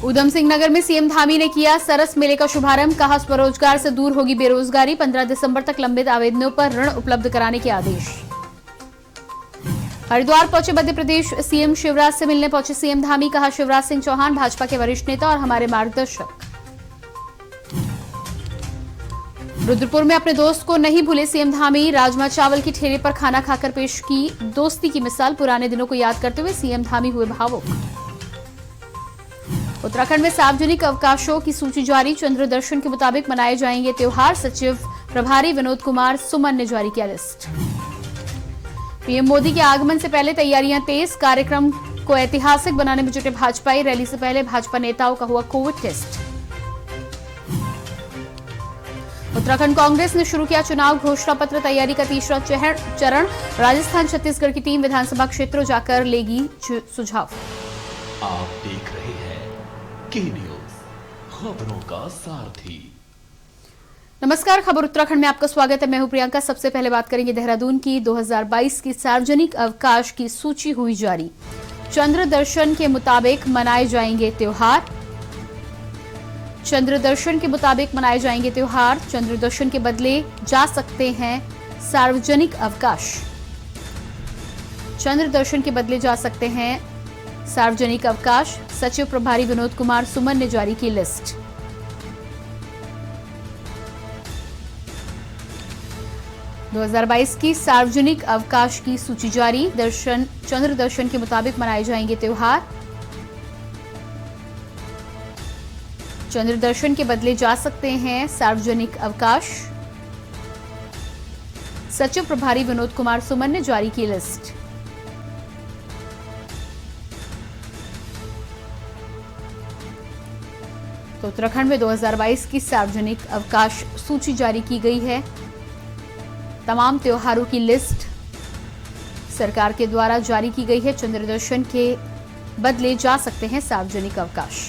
उधम सिंह नगर में सीएम धामी ने किया सरस मेले का शुभारंभ। कहा स्वरोजगार से दूर होगी बेरोजगारी। 15 दिसंबर तक लंबित आवेदनों पर ऋण उपलब्ध कराने के आदेश। हरिद्वार पहुंचे मध्य प्रदेश सीएम शिवराज से मिलने पहुंचे सीएम धामी। कहा शिवराज सिंह चौहान भाजपा के वरिष्ठ नेता और हमारे मार्गदर्शक। रुद्रपुर में अपने दोस्त को नहीं भूले सीएम धामी। राजमा चावल की ठेले पर खाना खाकर पेश की दोस्ती की मिसाल। पुराने दिनों को याद करते हुए सीएम धामी हुए भावुक। उत्तराखंड में सार्वजनिक अवकाशों की सूची जारी। चंद्र दर्शन के मुताबिक मनाए जाएंगे त्योहार। सचिव प्रभारी विनोद कुमार सुमन ने जारी किया लिस्ट। पीएम मोदी के आगमन से पहले तैयारियां तेज। कार्यक्रम को ऐतिहासिक बनाने में जुटे भाजपाई। रैली से पहले भाजपा नेताओं का हुआ कोविड टेस्ट। उत्तराखंड कांग्रेस ने शुरू किया चुनाव घोषणा पत्र तैयारी का तीसरा चरण। राजस्थान छत्तीसगढ़ की टीम विधानसभा क्षेत्रों जाकर लेगी सुझाव। आप देख रहे हैं की न्यूज, खबरों का सारथी। नमस्कार, खबर उत्तराखंड में आपका स्वागत है। मैं हूं प्रियंका। सबसे पहले बात करेंगे देहरादून की। 2022 की सार्वजनिक अवकाश की सूची हुई जारी। चंद्र दर्शन के मुताबिक मनाए जाएंगे त्योहार। चंद्र दर्शन के मुताबिक मनाए जाएंगे त्योहार। चंद्र दर्शन के बदले जा सकते हैं सार्वजनिक अवकाश। चंद्र दर्शन के बदले जा सकते हैं सार्वजनिक अवकाश। सचिव प्रभारी विनोद कुमार सुमन ने जारी की लिस्ट। – 2022 की सार्वजनिक अवकाश की सूची जारी। चंद्र दर्शन के मुताबिक मनाए जाएंगे त्योहार। चंद्र दर्शन के बदले जा सकते हैं सार्वजनिक अवकाश। सचिव प्रभारी विनोद कुमार सुमन ने जारी की लिस्ट। तो उत्तराखंड में 2022 की सार्वजनिक अवकाश सूची जारी की गई है। तमाम त्योहारों की लिस्ट सरकार के द्वारा जारी की गई है। चंद्र दर्शन के बदले जा सकते हैं सार्वजनिक अवकाश।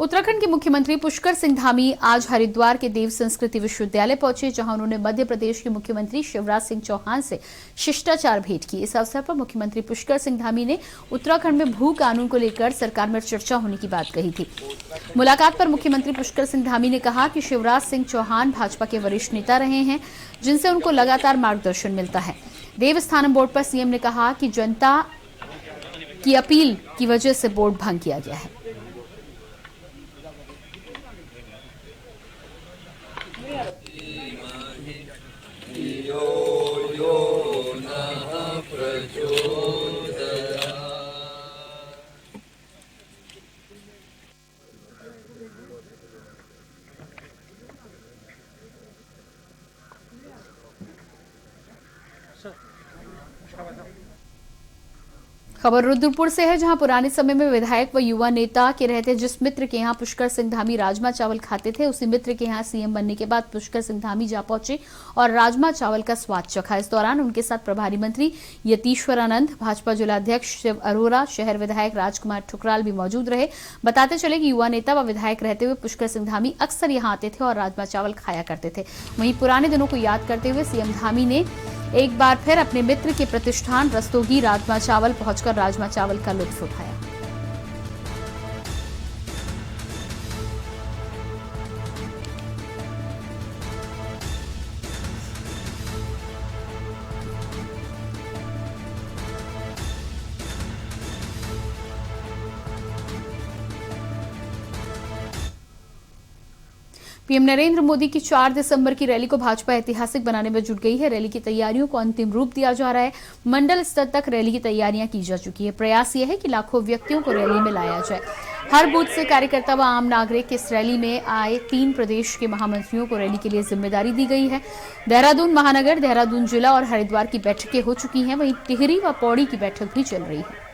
उत्तराखंड के मुख्यमंत्री पुष्कर सिंह धामी आज हरिद्वार के देव संस्कृति विश्वविद्यालय पहुंचे, जहां उन्होंने मध्य प्रदेश के मुख्यमंत्री शिवराज सिंह चौहान से शिष्टाचार भेंट की। इस अवसर पर मुख्यमंत्री पुष्कर सिंह धामी ने उत्तराखंड में भू कानून को लेकर सरकार में चर्चा होने की बात कही थी। मुलाकात पर मुख्यमंत्री पुष्कर सिंह धामी ने कहा कि शिवराज सिंह चौहान भाजपा के वरिष्ठ नेता रहे हैं, जिनसे उनको लगातार मार्गदर्शन मिलता है। देवस्थानम बोर्ड पर सीएम ने कहा कि जनता की अपील की वजह से बोर्ड भंग किया गया है। खबर रुद्रपुर से है, जहां पुराने समय में विधायक व युवा नेता के रहते जिस मित्र के यहां पुष्कर सिंह धामी राजमा चावल खाते थे, उसी मित्र के यहां सीएम बनने के बाद पुष्कर सिंह धामी जा पहुंचे और राजमा चावल का स्वाद चखा। इस दौरान उनके साथ प्रभारी मंत्री यतीश्वर आनंद, भाजपा जिलाध्यक्ष शिव अरोरा, शहर विधायक राजकुमार ठुकराल भी मौजूद रहे। बताते चले कि युवा नेता व विधायक रहते हुए पुष्कर सिंह धामी अक्सर यहाँ आते थे और राजमा चावल खाया करते थे। वहीं पुराने दिनों को याद करते हुए सीएम धामी ने एक बार फिर अपने मित्र के प्रतिष्ठान रस्तोगी राजमा चावल पहुंचकर राजमा चावल का लुत्फ उठाया। पीएम नरेंद्र मोदी की 4 दिसंबर की रैली को भाजपा ऐतिहासिक बनाने में जुट गई है। रैली की तैयारियों को अंतिम रूप दिया जा रहा है। मंडल स्तर तक रैली की तैयारियां की जा चुकी है। प्रयास यह है कि लाखों व्यक्तियों को रैली में लाया जाए। हर बूथ से कार्यकर्ता व आम नागरिक इस रैली में आए 3 प्रदेश के महामंत्रियों को रैली के लिए जिम्मेदारी दी गई है। देहरादून महानगर, देहरादून जिला और हरिद्वार की बैठकें हो चुकी हैं। वहीं टिहरी व पौड़ी की बैठक भी चल रही है।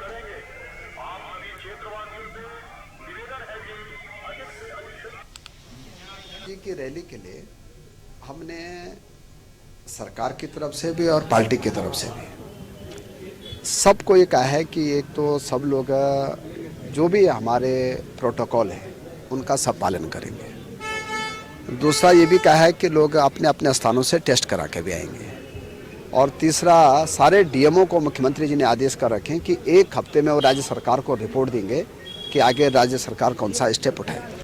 की रैली के लिए हमने सरकार की तरफ से भी और पार्टी की तरफ से भी सबको ये कहा है कि एक तो सब लोग जो भी हमारे प्रोटोकॉल है उनका सब पालन करेंगे। दूसरा ये भी कहा है कि लोग अपने अपने स्थानों से टेस्ट करा के भी आएंगे। और तीसरा, सारे डीएमओ को मुख्यमंत्री जी ने आदेश कर रखे हैं कि 1 हफ्ते में वो राज्य सरकार को रिपोर्ट देंगे कि आगे राज्य सरकार कौन सा स्टेप उठाए।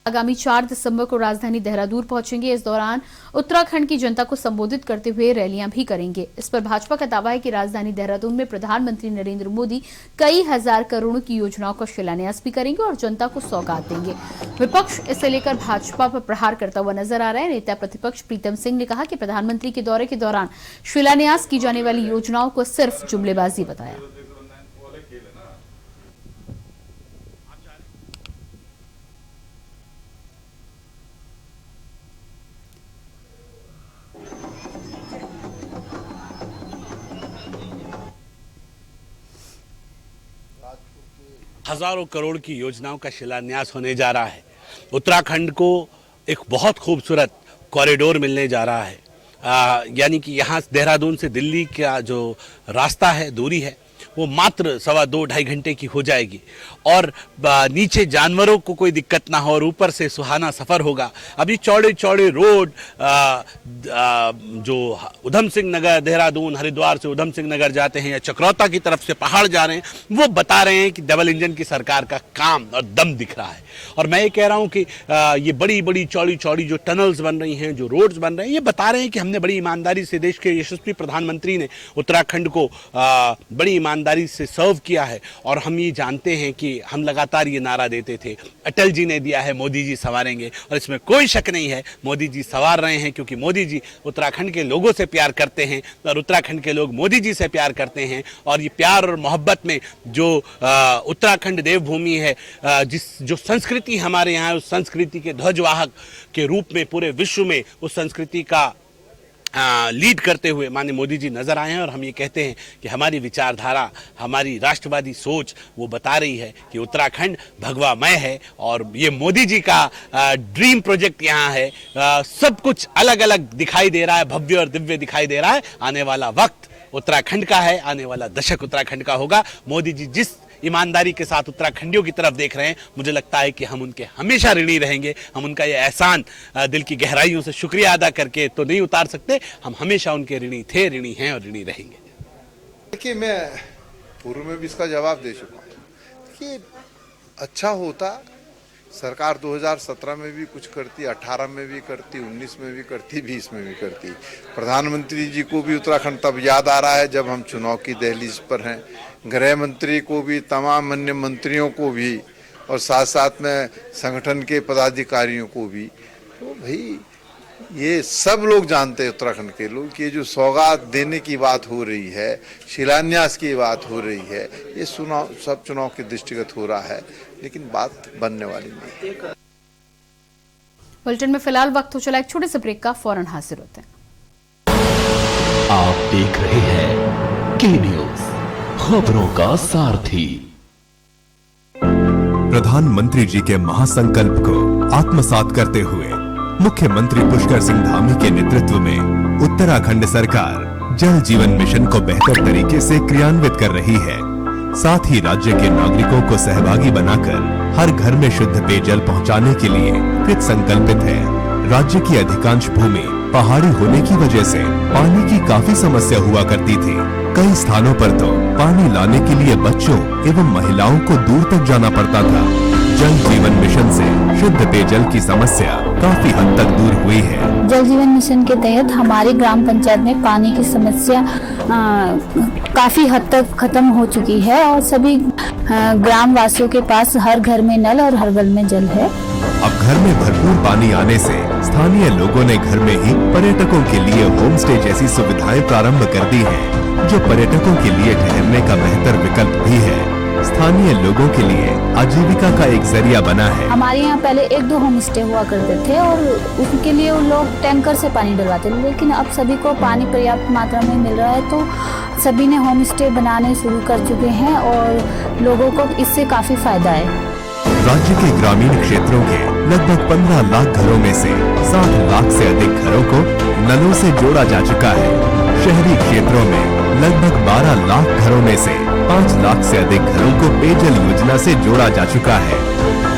आगामी 4 दिसंबर को राजधानी देहरादून पहुंचेंगे। इस दौरान उत्तराखंड की जनता को संबोधित करते हुए रैलियां भी करेंगे। इस पर भाजपा का दावा है कि राजधानी देहरादून में प्रधानमंत्री नरेंद्र मोदी कई हजार करोड़ों की योजनाओं का शिलान्यास भी करेंगे और जनता को सौगात देंगे। विपक्ष इसे लेकर भाजपा पर प्रहार करता हुआ नजर आ रहा है। नेता प्रतिपक्ष प्रीतम सिंह ने कहा कि प्रधानमंत्री के दौरे के दौरान शिलान्यास की जाने वाली योजनाओं को सिर्फ जुमलेबाजी बताया। हजारों करोड़ की योजनाओं का शिलान्यास होने जा रहा है। उत्तराखंड को एक बहुत खूबसूरत कॉरिडोर मिलने जा रहा है। यानी कि यहाँ देहरादून से दिल्ली का जो रास्ता है, दूरी है, वो मात्र 2.5 घंटे की हो जाएगी और नीचे जानवरों को कोई दिक्कत ना हो और ऊपर से सुहाना सफ़र होगा। अभी चौड़े चौड़े रोड जो उधम सिंह नगर, देहरादून हरिद्वार से उधम सिंह नगर जाते हैं या चक्रौता की तरफ से पहाड़ जा रहे हैं, वो बता रहे हैं कि डबल इंजन की सरकार का काम और दम दिख रहा है। और मैं ये कह रहा हूँ कि ये बड़ी बड़ी चौड़ी चौड़ी जो टनल्स बन रही हैं, जो रोड्स बन रहे हैं, ये बता रहे हैं कि हमने बड़ी ईमानदारी से, देश के यशस्वी प्रधानमंत्री ने उत्तराखंड को बड़ी ईमानदारी से सर्व किया है। और हम ये जानते हैं कि हम लगातार ये नारा देते थे, अटल जी ने दिया है, मोदी जी संवारेंगे, और इसमें कोई शक नहीं है, मोदी जी संवार रहे हैं, क्योंकि मोदी जी उत्तराखंड के लोगों से प्यार करते हैं और उत्तराखंड के लोग मोदी जी से प्यार करते हैं। और ये प्यार और मोहब्बत में जो उत्तराखंड देवभूमि है, जो संस्कृति हमारे यहाँ है, उस संस्कृति के ध्वजवाहक के रूप में पूरे विश्व में उस संस्कृति का लीड करते हुए माननीय मोदी जी नजर आए हैं। और हम ये कहते हैं कि हमारी विचारधारा, हमारी राष्ट्रवादी सोच वो बता रही है कि उत्तराखंड भगवामय है और ये मोदी जी का ड्रीम प्रोजेक्ट यहाँ है। सब कुछ अलग अलग दिखाई दे रहा है, भव्य और दिव्य दिखाई दे रहा है। आने वाला वक्त उत्तराखंड का है, आने वाला दशक उत्तराखंड का होगा। मोदी जी जिस ईमानदारी के साथ उत्तराखंडियों की तरफ देख रहे हैं, मुझे लगता है कि हम उनके हमेशा ऋणी रहेंगे। हम उनका ये एहसान दिल की गहराइयों से शुक्रिया अदा करके तो नहीं उतार सकते। हम हमेशा उनके ऋणी थे, ऋणी हैं और ऋणी रहेंगे। देखिए, मैं पूर्व में भी इसका जवाब दे चुका हूँ। देखिए, अच्छा होता सरकार 2017 में भी कुछ करती, 18 में भी करती, 19 में भी करती, 20 में भी करती। प्रधानमंत्री जी को भी उत्तराखंड तब याद आ रहा है जब हम चुनाव की दहलीज पर हैं। गृह मंत्री को भी, तमाम अन्य मंत्रियों को भी, और साथ साथ में संगठन के पदाधिकारियों को भी। तो भाई ये सब लोग जानते हैं, उत्तराखंड के लोग, कि ये जो सौगात देने की बात हो रही है, शिलान्यास की बात हो रही है, ये सब चुनाव के दृष्टिगत हो रहा है, लेकिन बात बनने वाली नहीं। बुलेटिन में फिलहाल वक्त हो चला एक छोटे से ब्रेक का, फौरन हाजिर होते हैं। आप देख रहे हैं के न्यूज, खबरों का सारथी। प्रधानमंत्री जी के महासंकल्प को आत्मसात करते हुए मुख्यमंत्री पुष्कर सिंह धामी के नेतृत्व में उत्तराखंड सरकार जल जीवन मिशन को बेहतर तरीके से क्रियान्वित कर रही है। साथ ही राज्य के नागरिकों को सहभागी बनाकर हर घर में शुद्ध पेयजल पहुंचाने के लिए कृत संकल्पित है। राज्य की अधिकांश भूमि पहाड़ी होने की वजह से पानी की काफी समस्या हुआ करती थी। कई स्थानों पर तो पानी लाने के लिए बच्चों एवं महिलाओं को दूर तक जाना पड़ता था। जल जीवन मिशन से शुद्ध पेयजल की समस्या काफी हद तक दूर हुई है। जल जीवन मिशन के तहत हमारी ग्राम पंचायत में पानी की समस्या काफी हद तक खत्म हो चुकी है और सभी ग्राम वासियों के पास हर घर में नल और हर घर में जल है। अब घर में भरपूर पानी आने से स्थानीय लोगों ने घर में ही पर्यटकों के लिए होम स्टे जैसी सुविधाएं प्रारंभ कर दी हैं, जो पर्यटकों के लिए ठहरने का बेहतर विकल्प भी है। स्थानीय लोगों के लिए आजीविका का एक जरिया बना है। हमारे यहाँ पहले 1-2 होम स्टे हुआ करते थे और उनके लिए वो लोग टैंकर से पानी डलवाते थे, लेकिन अब सभी को पानी पर्याप्त मात्रा में मिल रहा है तो सभी ने होम स्टे बनाने शुरू कर चुके हैं और लोगों को इससे काफी फायदा है। राज्य के ग्रामीण क्षेत्रों के लगभग 15 लाख घरों में से 60 लाख से अधिक घरों को नलों से जोड़ा जा चुका है। शहरी क्षेत्रों में लगभग 12 लाख घरों में से 5 लाख से अधिक घरों को पेयजल योजना से जोड़ा जा चुका है।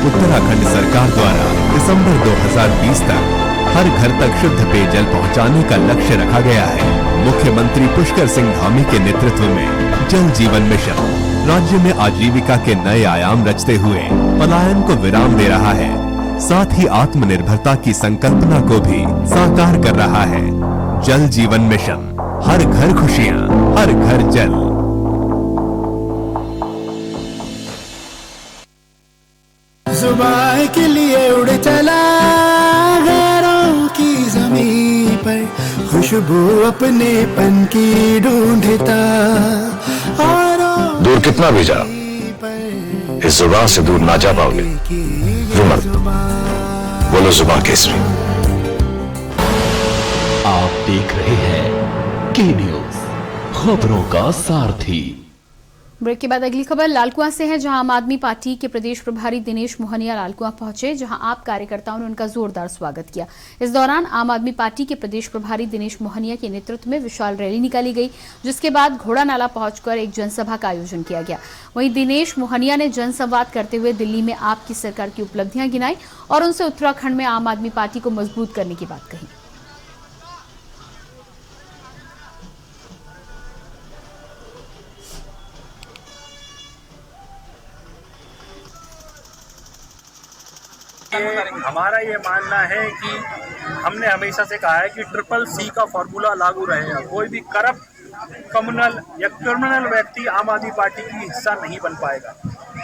उत्तराखंड सरकार द्वारा दिसंबर 2020 तक हर घर तक शुद्ध पेयजल पहुंचाने का लक्ष्य रखा गया है। मुख्यमंत्री पुष्कर सिंह धामी के नेतृत्व में जल जीवन मिशन राज्य में आजीविका के नए आयाम रचते हुए पलायन को विराम दे रहा है, साथ ही आत्मनिर्भरता की संकल्पना को भी साकार कर रहा है। जल जीवन मिशन, हर घर खुशियां, हर घर जल। जुबान के लिए उड़ चला गैरों की जमीन पर, खुशबू अपने पन की ढूंढता और दूर कितना भी जा, इस जुबान से दूर ना जा पाओगे। रुमल, बोलो जुबान केसरी। आप देख रहे हैं के न्यूज, खबरों का सारथी। ब्रेक के बाद अगली खबर लालकुआं से है, जहां आम आदमी पार्टी के प्रदेश प्रभारी दिनेश मोहनिया लालकुआं पहुंचे, जहां आप कार्यकर्ताओं ने उनका जोरदार स्वागत किया। इस दौरान आम आदमी पार्टी के प्रदेश प्रभारी दिनेश मोहनिया के नेतृत्व में विशाल रैली निकाली गई, जिसके बाद घोड़ा नाला पहुंचकर एक जनसभा का आयोजन किया गया। वहीं दिनेश मोहनिया ने जनसंवाद करते हुए दिल्ली में आपकी सरकार की उपलब्धियां गिनाई और उनसे उत्तराखंड में आम आदमी पार्टी को मजबूत करने की बात कही। हमारा ये मानना है कि हमने हमेशा से कहा है कि CCC का फॉर्मूला लागू रहेगा। कोई भी करप्ट कम्युनल या क्रिमिनल व्यक्ति आम आदमी पार्टी की हिस्सा नहीं बन पाएगा।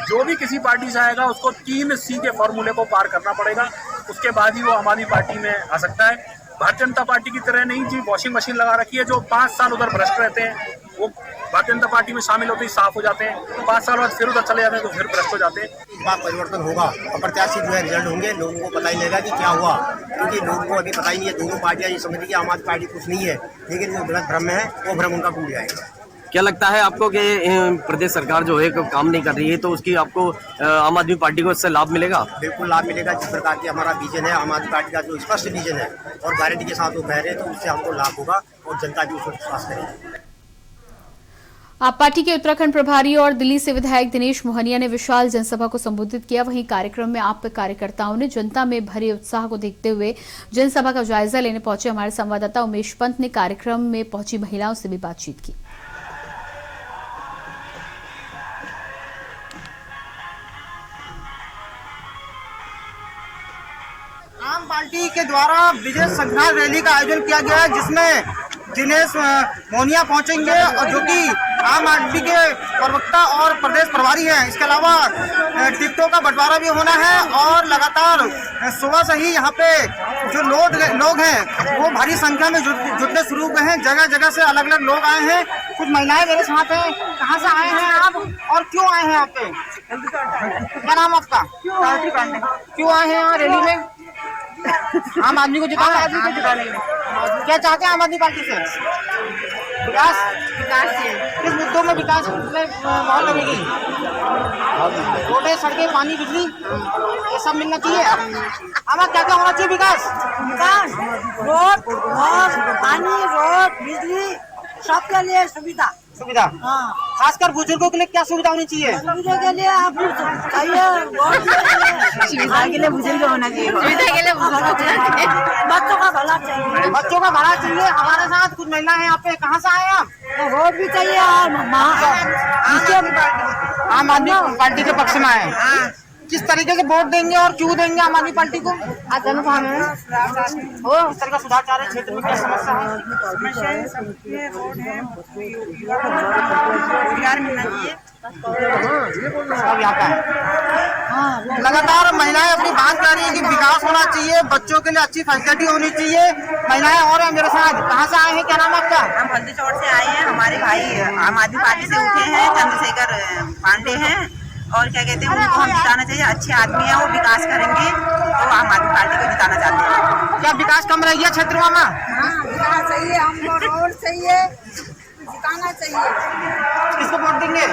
जो भी किसी पार्टी से आएगा उसको 3C के फॉर्मूले को पार करना पड़ेगा, उसके बाद ही वो आम आदमी पार्टी में आ सकता है। भारतीय जनता पार्टी की तरह नहीं जी वॉशिंग मशीन लगा रखी है, जो 5 साल उधर भ्रष्ट रहते हैं वो भारतीय जनता पार्टी में शामिल होते ही साफ हो जाते हैं, 5 साल बाद फिर उधर चले जाते हैं तो फिर भ्रष्ट हो जाते हैं। इस बार परिवर्तन होगा और प्रत्याशी जो है रिजल्ट होंगे, लोगों को पता ही लगेगा कि क्या हुआ, क्योंकि लोगों को अभी पता ही नहीं है। दोनों पार्टियां ये समझती कि आम आदमी पार्टी कुछ नहीं है, लेकिन जो गलत भ्रम है वो भ्रम उनका टूट जाएगा। क्या लगता है आपको कि प्रदेश सरकार जो है काम नहीं कर रही है, तो उसकी आपको आम आदमी पार्टी को इससे लाभ मिलेगा? बिल्कुल लाभ मिलेगा। जिस प्रकार की हमारा विजन है, आम आदमी पार्टी का जो स्पष्ट विजन है और गारंटी के साथ वो कह रहे हैं, तो उससे हमको लाभ होगा और जनता भी उसको विश्वास करेगी। आप पार्टी के उत्तराखंड प्रभारी और दिल्ली से विधायक दिनेश मोहनिया ने विशाल जनसभा को संबोधित किया। वहीं कार्यक्रम में आप कार्यकर्ताओं ने जनता में भरे उत्साह को देखते हुए जनसभा का जायजा लेने पहुंचे। हमारे संवाददाता उमेश पंत ने कार्यक्रम में पहुंची महिलाओं से भी बातचीत की। आम पार्टी के द्वारा विजय संग्राम रैली का आयोजन किया गया है, जिसमें दिनेश मोहनिया पहुंचेंगे और जो कि आम आदमी के प्रवक्ता और प्रदेश प्रभारी हैं। इसके अलावा टिकटों का बंटवारा भी होना है और लगातार सुबह से ही यहाँ पे जो लोग हैं वो भारी संख्या में जुटने शुरू हुए हैं। जगह जगह से अलग अलग लोग आए हैं। कुछ महिलाएं मेरे साथ हैं। कहाँ से आए हैं आप और क्यों आए हैं यहाँ पे? क्या नाम आपका? क्यों आए हैं यहाँ रैली में? आम आदमी को जिताना है। क्या चाहते हैं आम आदमी पार्टी से? विकास किस मुद्दों में विकास में मोहर लगेगी? रोडें, सड़कें, पानी, बिजली ये सब मिलना चाहिए। हमारा क्या क्या होना चाहिए? विकास रोड और पानी, रोड, बिजली सबके लिए सुविधा। हाँ। खासकर बुजुर्गों के लिए क्या सुविधा होनी चाहिए? सुविधा के लिए आप सुविधा के लिए बुजुर्ग होना चाहिए। सुविधा के लिए बच्चों का भला चाहिए। बच्चों का भला चाहिए। हमारे साथ कुछ महिला है यहाँ पे। कहाँ से आए आप? वोट भी चाहिए और आम आदमी पार्टी के पक्ष में आए। किस तरीके से वोट देंगे और क्यों देंगे आम आदमी पार्टी को? आज जन हो इस तरह का सुधार चाह रहे हैं। क्षेत्र में क्या समस्या है? रोजगार मिलना चाहिए। सब यहाँ का है। लगातार महिलाएं अपनी बात कर रही है कि विकास होना चाहिए, बच्चों के लिए अच्छी फैसिलिटी होनी चाहिए। महिलाएं और हैं मेरे साथ। कहाँ से आए हैं? क्या नाम है आपका? हम हल्दी चौड़ से आए हैं। हमारे भाई आम आदमी पार्टी से उठे हैं, चंद्रशेखर पांडे हैं और क्या कहते हैं उनको हम जिताना चाहिए। अच्छे आदमी हैं, वो विकास करेंगे, तो आम आदमी पार्टी को जिताना चाहते हैं। क्या विकास कम रह गया क्षेत्र में? विकास चाहिए, हमको रोड चाहिए, जिताना चाहिए। किसको वोट देंगे?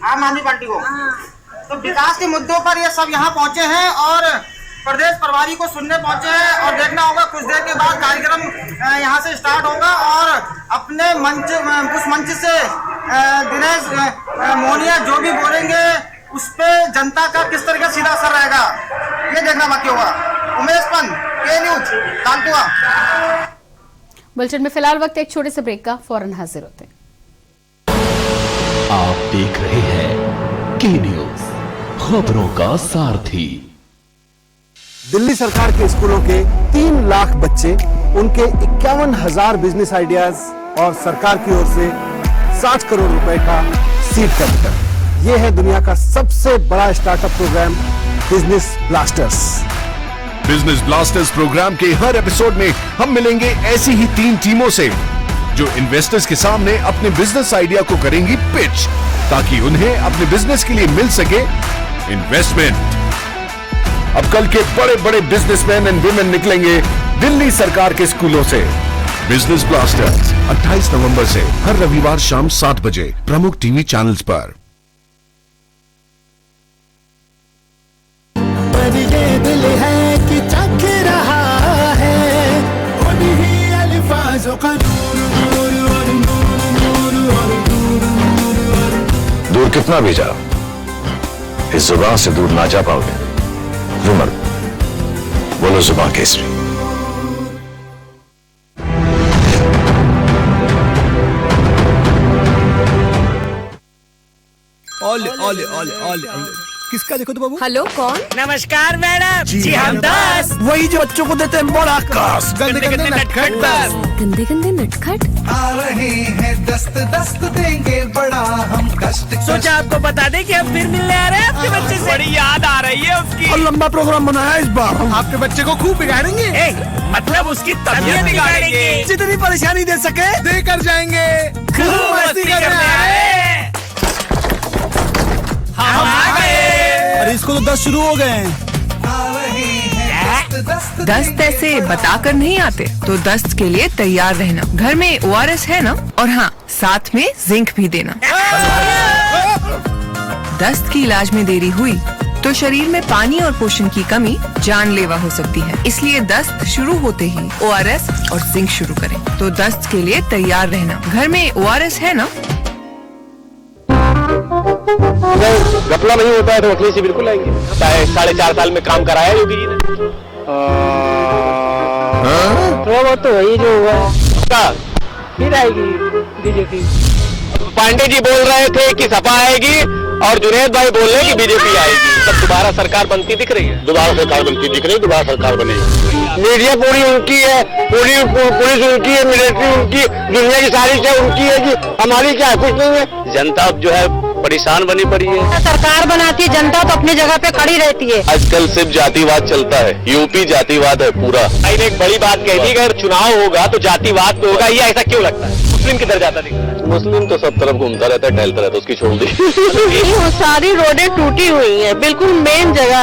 आम आदमी पार्टी को। तो विकास के मुद्दों पर ये सब यहाँ पहुँचे हैं और प्रदेश प्रभारी को सुनने पहुंचे हैं और देखना होगा कुछ देर के बाद कार्यक्रम यहाँ से स्टार्ट होगा और अपने मंच उस मंच से दिनेश मोहनिया जो भी बोलेंगे उस पे जनता का किस तरह का सीधा असर रहेगा ये देखना बाकी होगा। उमेश पंत, के न्यूज, तालकुआ। बुलेटिन में फिलहाल वक्त एक छोटे से ब्रेक का, फौरन हाजिर होते हैं। आप देख रहे हैं के न्यूज, खबरों का सारथी। दिल्ली सरकार के स्कूलों के 3 लाख बच्चे, उनके 51,000 बिजनेस आइडियाज और सरकार की ओर से 60 करोड़ रुपए का सीड कैपिटल। ये है दुनिया का सबसे बड़ा startup program business blasters. Business blasters program के हर एपिसोड में हम मिलेंगे ऐसी ही 3 टीमों से जो इन्वेस्टर्स के सामने अपने बिजनेस आइडिया को करेंगी पिच, ताकि उन्हें अपने बिजनेस के लिए मिल सके इन्वेस्टमेंट। अब कल के बड़े बड़े बिजनेसमैन एंड वुमेन निकलेंगे दिल्ली सरकार के स्कूलों से। बिजनेस ब्लास्टर्स 28 नवंबर से हर रविवार शाम 7 बजे प्रमुख टीवी चैनल्स पर। पर ये दिल है कि चख रहा है उन्हीं अल्फाजों का दूर कितना भी जाओ, इस जुबान से दूर ना जा पाओगे। रुमर बोलो जुबान केसरी। ओले ओले ओले ओले किसका देखो तो बाबू? हेलो कौन? नमस्कार मैडम जी हम 10। वही जो बच्चों को देते हैं बड़ा कास। गंदे गंदे नटखट 10। गंदे गंदे नटखट आ रहे हैं दस्त दस्त देंगे बड़ा हम कष्ट। सोचा आपको बता दें कि हम फिर मिलने आ रहे हैं आपके बच्चे से। बड़ी याद आ रही है उसकी। और लंबा प्रोग्राम बनाया इस बार। आपके बच्चे को खूब बिगाड़ेंगे। मतलब उसकी तबीयत बिगाड़ेंगे। जितनी परेशानी दे सके देकर जाएंगे। खूब मस्ती करने आए। हम आ गए। अरे इसको तो 10 शुरू हो गए हैं। दस्त ऐसे बताकर नहीं आते, तो दस्त के लिए तैयार रहना। घर में ORS है ना, और हाँ साथ में जिंक भी देना। दस्त की इलाज में देरी हुई तो शरीर में पानी और पोषण की कमी जानलेवा हो सकती है। इसलिए दस्त शुरू होते ही ORS और जिंक शुरू करें। तो दस्त के लिए तैयार रहना। घर में ORS है ना। घपला नहीं होता है तो वकील से बिल्कुल आएंगे। 4.5 साल में काम कराया योगी जी ने। थोड़ा बहुत तो वही जो हुआ फिर आएगी बीजेपी। पांडे जी बोल रहे थे कि सपा आएगी और जुनैद भाई बोल रहे हैं कि बीजेपी आएगी। तब दोबारा सरकार बनती दिख रही है। दोबारा सरकार बनती दिख रही है। दोबारा सरकार बनेगी। मीडिया पूरी उनकी है, पूरी पुलिस उनकी है, मिलिट्री उनकी, दुनिया की सारी चीजें उनकी है। कि हमारी क्या कुछ नहीं है। जनता जो है परेशान बनी पड़ी है। सरकार बनाती है, जनता तो अपनी जगह पे खड़ी रहती है। आजकल सिर्फ जातिवाद चलता है। यूपी जातिवाद है पूरा। मैंने एक बड़ी बात कह दी, अगर चुनाव होगा तो जातिवाद तो होगा। ये ऐसा क्यों लगता है? मुस्लिम किधर जाता दिखता है? मुस्लिम तो सब तरफ घूमता रहता है, टहलता रहता है, उसकी छोड़ दी। वो सारी रोडें टूटी हुई हैं, बिल्कुल मेन जगह।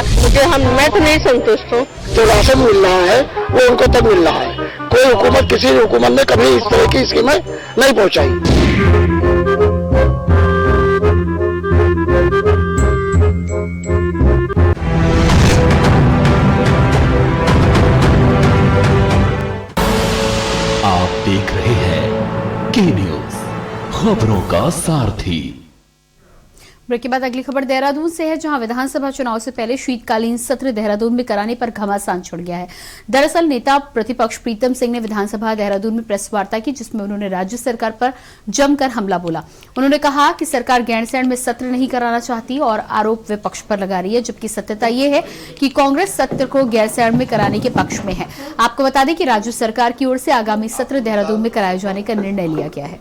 मैं तो नहीं संतुष्ट हूँ। जो राशन मिल रहा है वो उनको तक मिल रहा है। कोई हुकूमत, किसी हुकूमत ने कभी इस तरह की स्कीमें नहीं पहुंचाई। आप देख रहे हैं के न्यूज, खबरों का सारथी। ब्रेक के बाद अगली खबर देहरादून से है, जहां विधानसभा चुनाव से पहले शीतकालीन सत्र देहरादून में कराने पर घमासान छिड़ गया है। दरअसल नेता प्रतिपक्ष प्रीतम सिंह ने विधानसभा देहरादून में प्रेस वार्ता की, जिसमें उन्होंने राज्य सरकार पर जमकर हमला बोला। उन्होंने कहा कि सरकार गैरसैंण में सत्र नहीं कराना चाहती और आरोप विपक्ष पर लगा रही है, जबकि सत्यता यह है कि कांग्रेस सत्र को गैरसैंण में कराने के पक्ष में है। आपको बता दें कि राज्य सरकार की ओर से आगामी सत्र देहरादून में कराए जाने का निर्णय लिया गया है।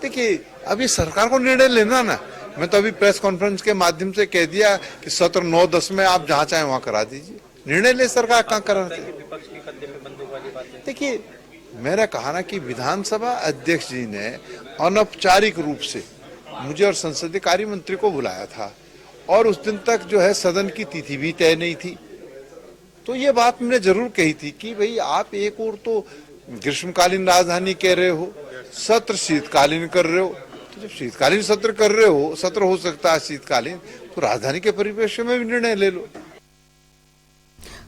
देखिए, अभी सरकार को निर्णय लेना ना। मैं तो अभी प्रेस कॉन्फ्रेंस के माध्यम से कह दिया कि सत्र 9-10 में आप जहां चाहे वहां करा दीजिए। निर्णय ले सरकार, कहां करा। देखिए, मैंने कहा ना कि विधानसभा अध्यक्ष जी ने अनौपचारिक रूप से मुझे और संसदीय कार्य मंत्री को बुलाया था, और उस दिन तक जो है सदन की तिथि भी तय नहीं थी। तो ये बात मैंने जरूर कही थी कि भाई आप एक और तो ग्रीष्मकालीन राजधानी कह रहे हो, सत्र शीतकालीन कर रहे हो। तो जब शीतकालीन सत्र कर रहे हो, सत्र हो सकता है शीतकालीन, तो राजधानी के परिप्रेक्ष्य में भी निर्णय ले लो।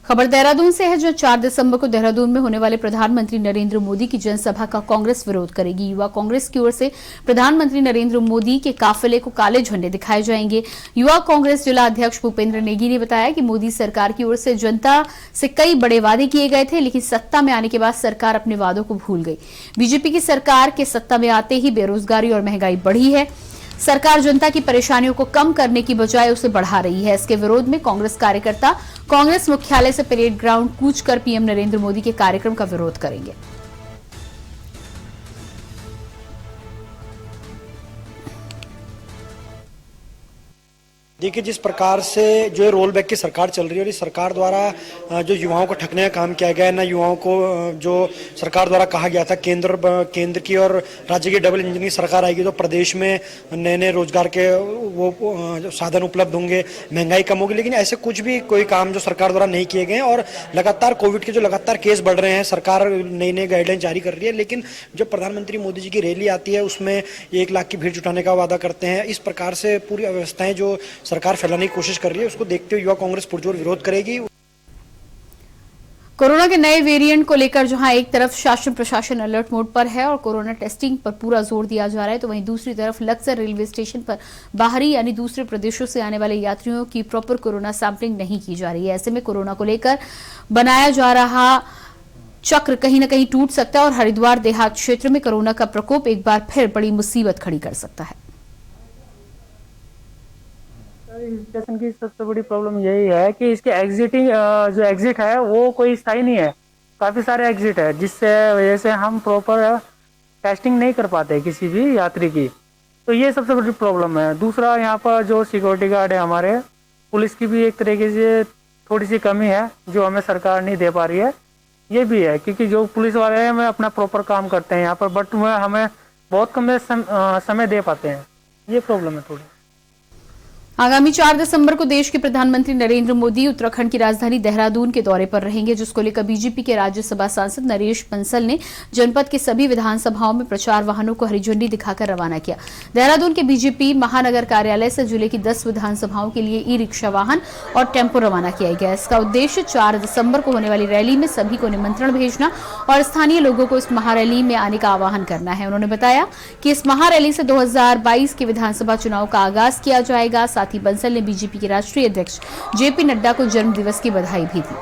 खबर देहरादून से है, जहां 4 दिसंबर को देहरादून में होने वाले प्रधानमंत्री नरेंद्र मोदी की जनसभा का कांग्रेस विरोध करेगी। युवा कांग्रेस की ओर से प्रधानमंत्री नरेंद्र मोदी के काफिले को काले झंडे दिखाए जाएंगे। युवा कांग्रेस जिला अध्यक्ष भूपेंद्र नेगी ने बताया कि मोदी सरकार की ओर से जनता से कई बड़े वादे किए गए थे, लेकिन सत्ता में आने के बाद सरकार अपने वादों को भूल गई। बीजेपी की सरकार के सत्ता में आते ही बेरोजगारी और महंगाई बढ़ी है। सरकार जनता की परेशानियों को कम करने की बजाय उसे बढ़ा रही है। इसके विरोध में कांग्रेस कार्यकर्ता कांग्रेस मुख्यालय से परेड ग्राउंड कूच कर पीएम नरेंद्र मोदी के कार्यक्रम का विरोध करेंगे। देखिए, जिस प्रकार से जो रोल बैक की सरकार चल रही है और इस सरकार द्वारा जो युवाओं को ठगने का काम किया गया है, ना युवाओं को जो सरकार द्वारा कहा गया था केंद्र की और राज्य की डबल इंजन की सरकार आएगी तो प्रदेश में नए नए रोजगार के वो साधन उपलब्ध होंगे, महंगाई कम होगी, लेकिन ऐसे कुछ भी कोई काम जो सरकार द्वारा नहीं किए गए हैं। और लगातार कोविड के जो लगातार केस बढ़ रहे हैं, सरकार नई नई गाइडलाइन जारी कर रही है, लेकिन जब प्रधानमंत्री मोदी जी की रैली आती है उसमें 1 लाख की भीड़ जुटाने का वादा करते हैं। इस प्रकार से पूरी व्यवस्थाएं जो सरकार फैलाने की कोशिश कर रही है, उसको देखते हुए युवा कांग्रेस पुरजोर विरोध करेगी। कोरोना के नए वेरिएंट को लेकर जहां एक तरफ शासन प्रशासन अलर्ट मोड पर है और कोरोना टेस्टिंग पर पूरा जोर दिया जा रहा है, तो वहीं दूसरी तरफ लक्सर रेलवे स्टेशन पर बाहरी यानी दूसरे प्रदेशों से आने वाले यात्रियों की प्रॉपर कोरोना सैंपलिंग नहीं की जा रही है। ऐसे में कोरोना को लेकर बनाया जा रहा चक्र कहीं न कहीं टूट सकता है और हरिद्वार देहात क्षेत्र में कोरोना का प्रकोप एक बार फिर बड़ी मुसीबत खड़ी कर सकता है। स्टेशन की सबसे बड़ी प्रॉब्लम यही है कि इसके जो एग्जिट है वो कोई स्थायी नहीं है, काफ़ी सारे एग्जिट है, जिससे वजह से हम प्रॉपर टेस्टिंग नहीं कर पाते किसी भी यात्री की। तो ये सबसे बड़ी प्रॉब्लम है। दूसरा, यहाँ पर जो सिक्योरिटी गार्ड है हमारे, पुलिस की भी एक तरीके से थोड़ी सी कमी है जो हमें सरकार नहीं दे पा रही है। ये भी है क्योंकि जो पुलिस वाले हैं हमें अपना प्रॉपर काम करते हैं यहाँ पर, बट वह हमें बहुत कम समय दे पाते हैं। ये प्रॉब्लम है थोड़ी। आगामी 4 दिसंबर को देश के प्रधानमंत्री नरेंद्र मोदी उत्तराखंड की राजधानी देहरादून के दौरे पर रहेंगे, जिसको लेकर बीजेपी के राज्यसभा सांसद नरेश बंसल ने जनपद के सभी विधानसभाओं में प्रचार वाहनों को हरी झंडी दिखाकर रवाना किया। देहरादून के बीजेपी महानगर कार्यालय से जिले की 10 विधानसभाओं के लिए ई रिक्शा वाहन और टेम्पो रवाना किया गया। इसका उद्देश्य 4 दिसंबर को होने वाली रैली में सभी को निमंत्रण भेजना और स्थानीय लोगों को इस महारैली में आने का आह्वान करना है। उन्होंने बताया कि इस महारैली से 2022 के विधानसभा चुनाव का आगाज किया जाएगा। साथ ही बंसल ने बीजेपी के राष्ट्रीय अध्यक्ष जेपी नड्डा को जन्मदिवस की बधाई भी दी।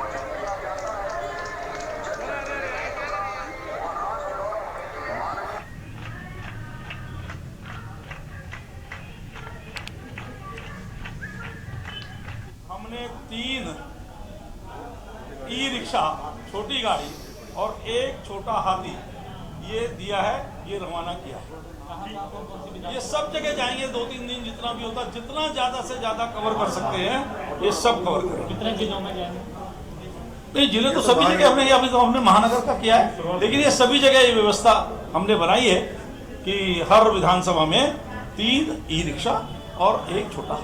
हमने 3 ई रिक्शा, छोटी गाड़ी और एक छोटा हाथी ये दिया है, ये रवाना किया है। ये सब जगह जाएंगे, 2-3 दिन जितना भी होता, जितना ज्यादा से ज्यादा कवर कर सकते हैं ये सब कवर करेंगे। कितने जिलों में जाएंगे? नहीं, जिले तो सभी जगह हमने, अभी तो हमने महानगर का किया है, लेकिन ये सभी जगह ये व्यवस्था हमने बनाई है कि हर विधानसभा में 3 ई रिक्शा और एक छोटा।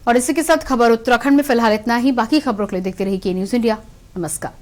और इसी के साथ खबर उत्तराखंड में फिलहाल इतना ही। बाकी खबरों के लिए देखते रहिए के न्यूज़ इंडिया। नमस्कार।